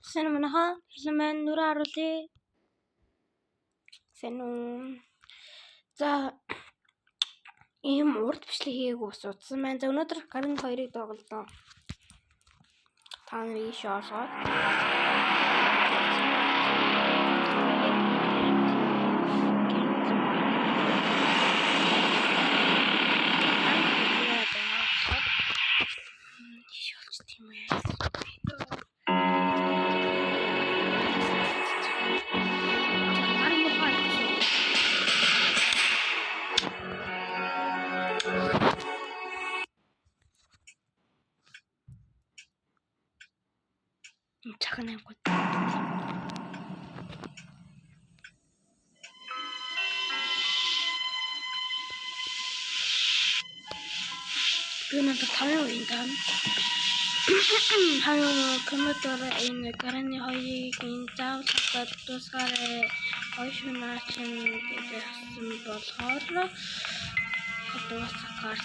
Senomaha, Saman Nuraruli. Senu. За ийм урд бичлэг хийгээгүй ус утсан маань. За өнөөдөр гарын 2-ыг тоглолоо. Та нарыг шоосоод. Чахан амгууд. Би надад 5 үеийн дан. Хаяа компьютер энэ гараны 2-ыг заавал хатаад тусгаараа ойшнаач гэсэн болохоор хатуусгаар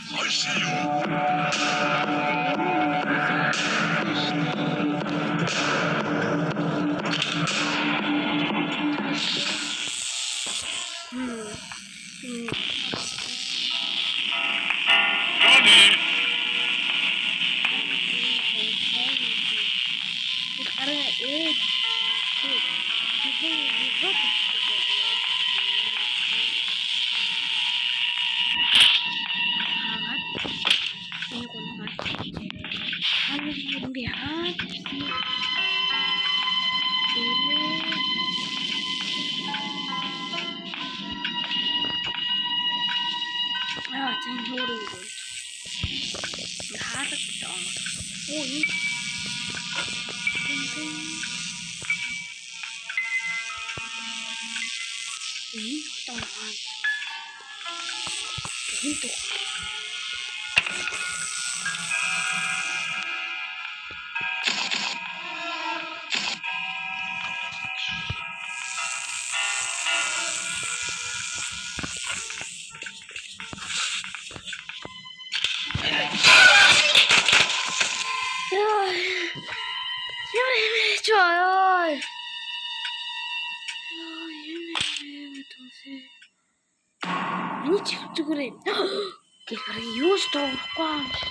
юус тоогохгүй юм шиг.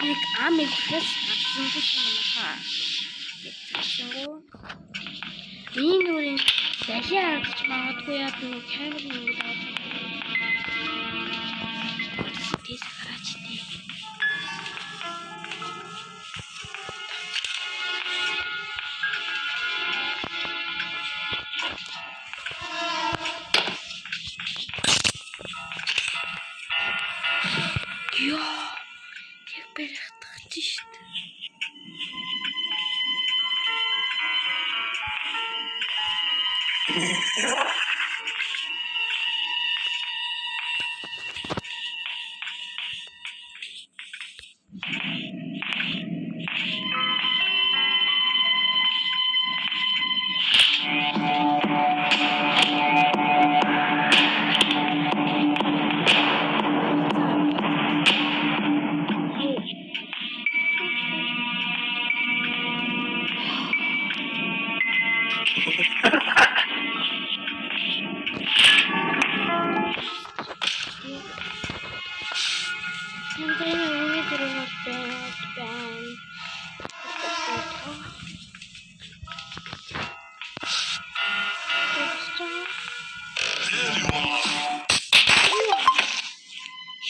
Нэг амиг хэс авсангүй юм аа. Тэгсэнгөө энэ үрийн дахиад харагдаж магадгүй яа нэг камер нэг авах. Тэс гараач тий.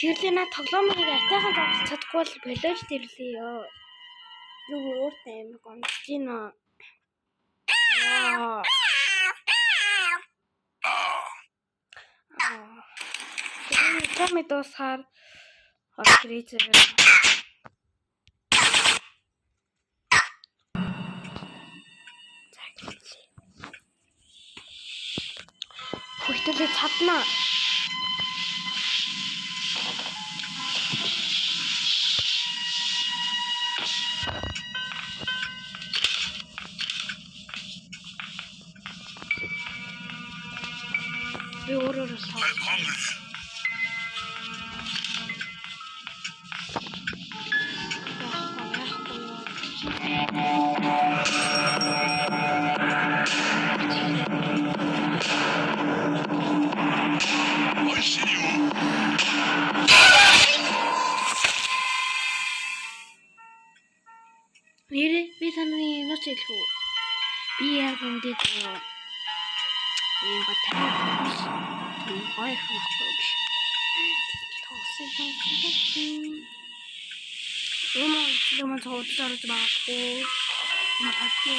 Ширлина тоглоомыг атайхан тоглож чадахгүй бол болооч дэрлээ ёо. Юу өөртөө юм гонцгино. Камер дуусахаар фризер. Хөлтөлөө чаднаа. Би өөрөө Би таны нууц хэлэх үү? Би яг үндэд ийм батарей биш. Гой хахгүй биш. Ийм цоодоор заахгүй. Магадгүй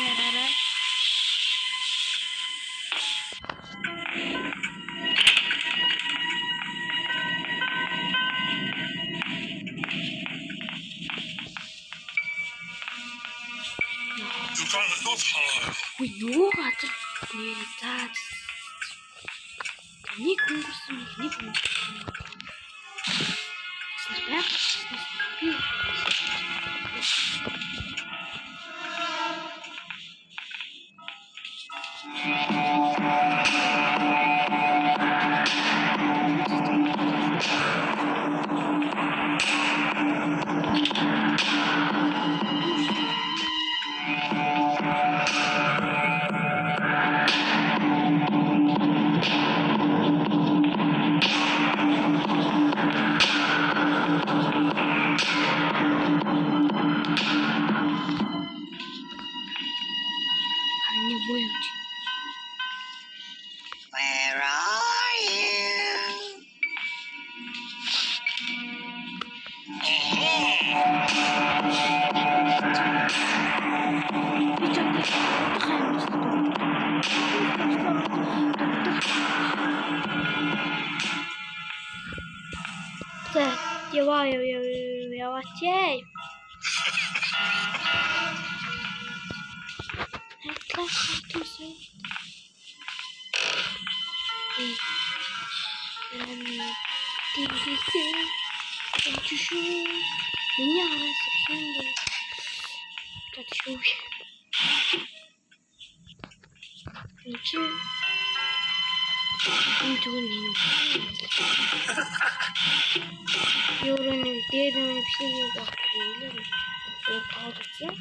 we know what that нэг хөнгөсөн нэг Where are you? Яваач. Меня расхинде. Тачуй. Ничего. Ничего не. Юурын дээр нэг бишгийг авчихлаа. Oo таалагдсан.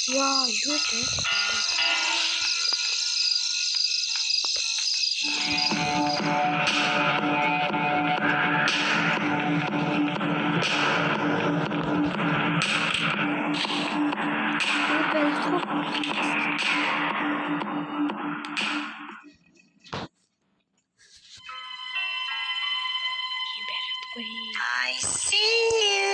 Wow, юу вэ? I see you.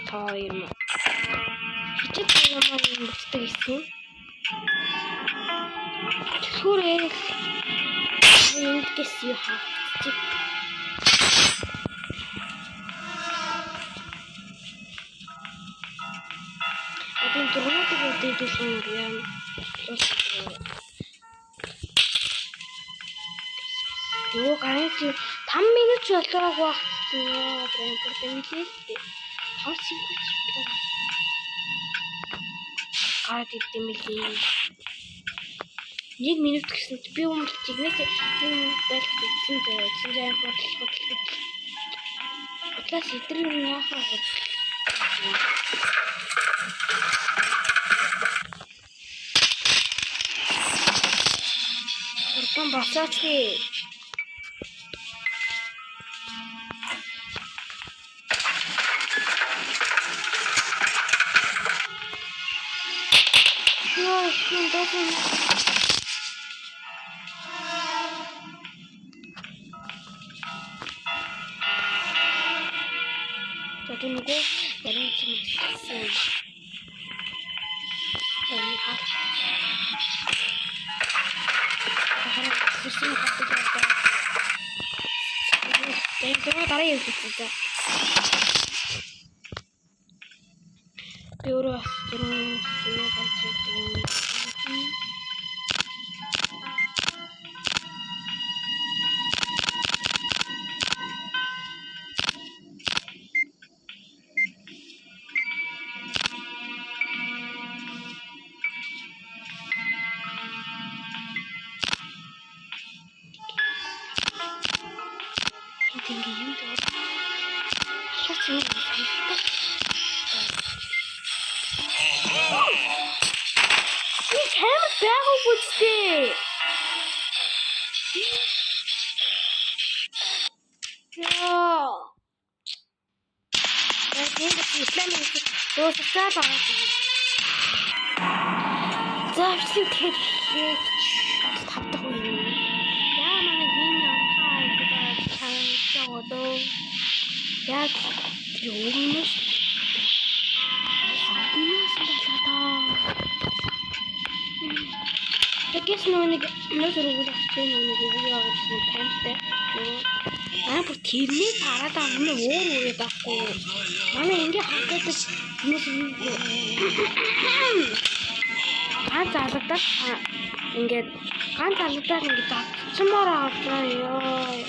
Тоёр. Хичээл ямаа юм бэлтдэг гэсэн. Түрээ. Энд гэсэн хавчих. Один дөрөвдөг үдээсэн юм. Юу гарч 5 минут болоог багцсан яа. Импорт нэлээдтэй. Хасигч болоо. Гард идэмэлээ. 1 минут гэсэн би өмнө чигнээс 1 минут байлгаж идсэн заяа. Импорт хөдөлгөж. Класс идрийн юм яахаа. Урдан босооч гээ. Яа, досон. Jadi nunggu dari sini. Ini hal. Karena sisi aku juga. Jadi cuma tarik itu saja. Biar terus semua kacau ini. Tinggi yang tu. Saya cuma bisa. Ini kamera baru buat Ya. Ini Islam itu terus apa? Tapi kita taptak ini. Ya mana gini orang kita cakap tu. Ya diumus. Diumus dah kata. Guys нэг нөөдөр өгөх чинь нэг өгөө явуулсан таймтай. Аа бүр тэрний хараад амны өөр байхгүй. Манай ингээ хатдаг хүмүүс ганц алгадаа ингээд ганц алгадаа ингээд авчмаар авчаа ёо.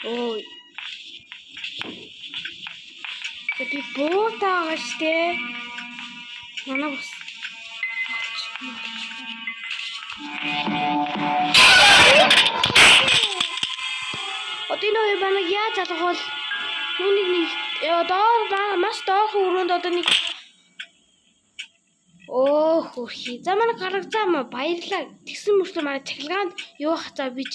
Ой. Би буутаагаа штэ. Манай бас. Одино ебанаг яаж алах бол нүунийг нэг Яа доор маш доох өрөөнд одоо нэг хөрхий. За манай гаргацаа маа баярлаа. Тэгсэн мөрчлөө манай цахилгаанд юу хацаа бич.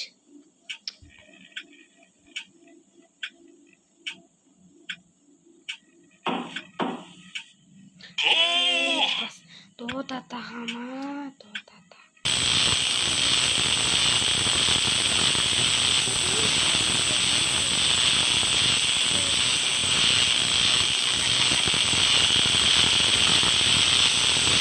Бас дуудаа та хамаа.